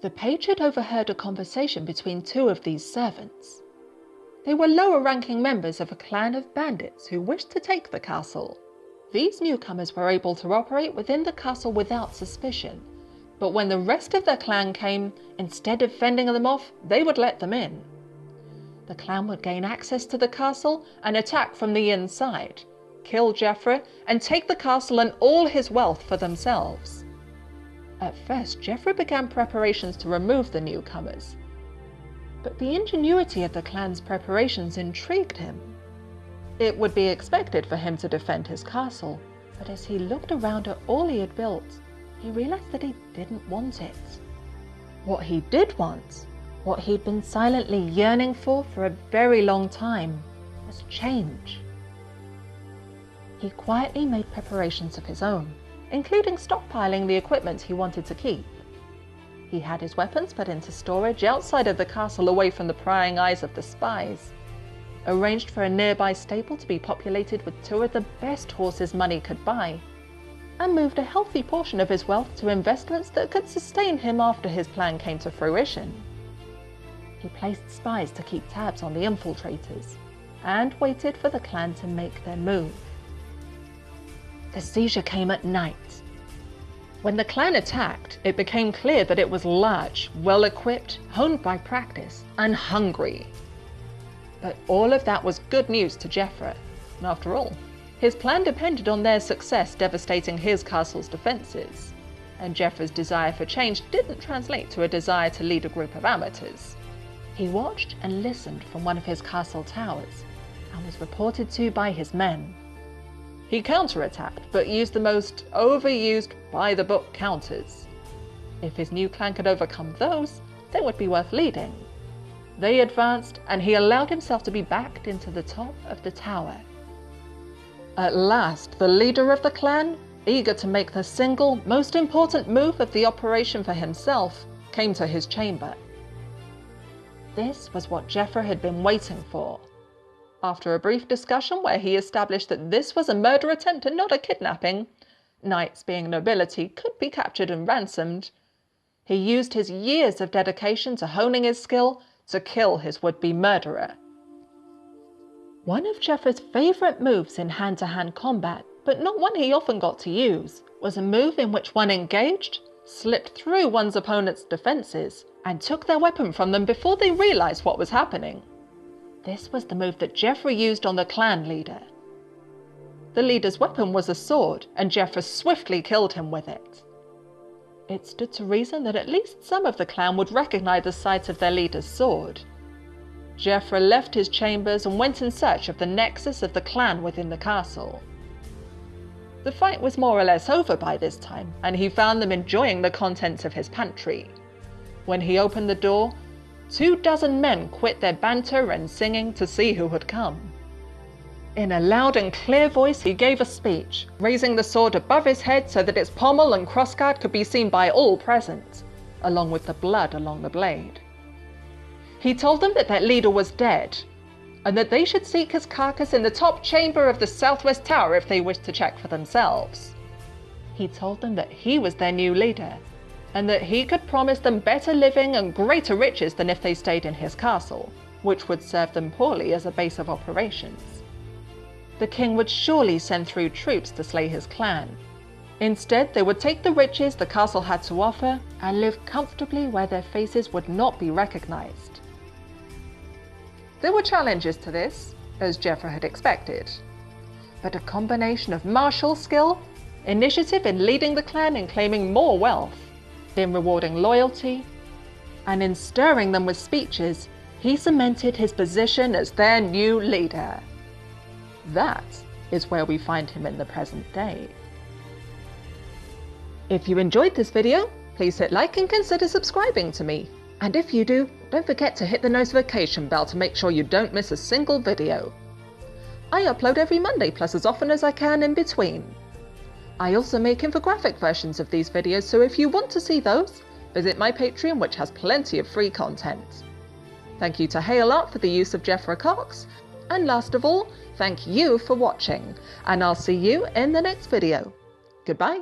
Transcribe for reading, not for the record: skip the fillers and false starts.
The page had overheard a conversation between two of these servants. They were lower-ranking members of a clan of bandits who wished to take the castle. These newcomers were able to operate within the castle without suspicion, but when the rest of their clan came, instead of fending them off, they would let them in. The clan would gain access to the castle and attack from the inside, kill Jeffra, and take the castle and all his wealth for themselves. At first, Jeffra began preparations to remove the newcomers, but the ingenuity of the clan's preparations intrigued him. It would be expected for him to defend his castle, but as he looked around at all he had built, he realized that he didn't want it. What he did want, what he'd been silently yearning for a very long time, was change. He quietly made preparations of his own, including stockpiling the equipment he wanted to keep. He had his weapons put into storage outside of the castle away from the prying eyes of the spies, arranged for a nearby stable to be populated with two of the best horses money could buy, and moved a healthy portion of his wealth to investments that could sustain him after his plan came to fruition. He placed spies to keep tabs on the infiltrators, and waited for the clan to make their move. The seizure came at night. When the clan attacked, it became clear that it was large, well-equipped, honed by practice, and hungry. But all of that was good news to Jeffra. After all, his plan depended on their success devastating his castle's defenses, and Jeffra's desire for change didn't translate to a desire to lead a group of amateurs. He watched and listened from one of his castle towers, and was reported to by his men. He counterattacked, but used the most overused by-the-book counters. If his new clan could overcome those, they would be worth leading. They advanced, and he allowed himself to be backed into the top of the tower. At last, the leader of the clan, eager to make the single most important move of the operation for himself, came to his chamber. This was what Jeffra had been waiting for. After a brief discussion where he established that this was a murder attempt and not a kidnapping, knights being nobility could be captured and ransomed, he used his years of dedication to honing his skill to kill his would-be murderer. One of Jeffra's favourite moves in hand-to-hand combat, but not one he often got to use, was a move in which one engaged, slipped through one's opponent's defences, and took their weapon from them before they realised what was happening. This was the move that Jeffra used on the clan leader. The leader's weapon was a sword, and Jeffra swiftly killed him with it. It stood to reason that at least some of the clan would recognise the sight of their leader's sword. Jeffra left his chambers and went in search of the nexus of the clan within the castle. The fight was more or less over by this time, and he found them enjoying the contents of his pantry. When he opened the door, 24 men quit their banter and singing to see who had come. In a loud and clear voice, he gave a speech, raising the sword above his head so that its pommel and crossguard could be seen by all present, along with the blood along the blade. He told them that their leader was dead, and that they should seek his carcass in the top chamber of the southwest tower if they wished to check for themselves. He told them that he was their new leader, and that he could promise them better living and greater riches than if they stayed in his castle, which would serve them poorly as a base of operations. The king would surely send through troops to slay his clan. Instead, they would take the riches the castle had to offer and live comfortably where their faces would not be recognized. There were challenges to this, as Jeffra had expected, but a combination of martial skill, initiative in leading the clan and claiming more wealth, in rewarding loyalty, and in stirring them with speeches, he cemented his position as their new leader. That is where we find him in the present day. If you enjoyed this video, please hit like and consider subscribing to me. And if you do, don't forget to hit the notification bell to make sure you don't miss a single video. I upload every Monday plus as often as I can in between. I also make infographic versions of these videos, so if you want to see those, visit my Patreon, which has plenty of free content. Thank you to hale-art for the use of Jeffra Cox, and last of all, thank you for watching, and I'll see you in the next video. Goodbye.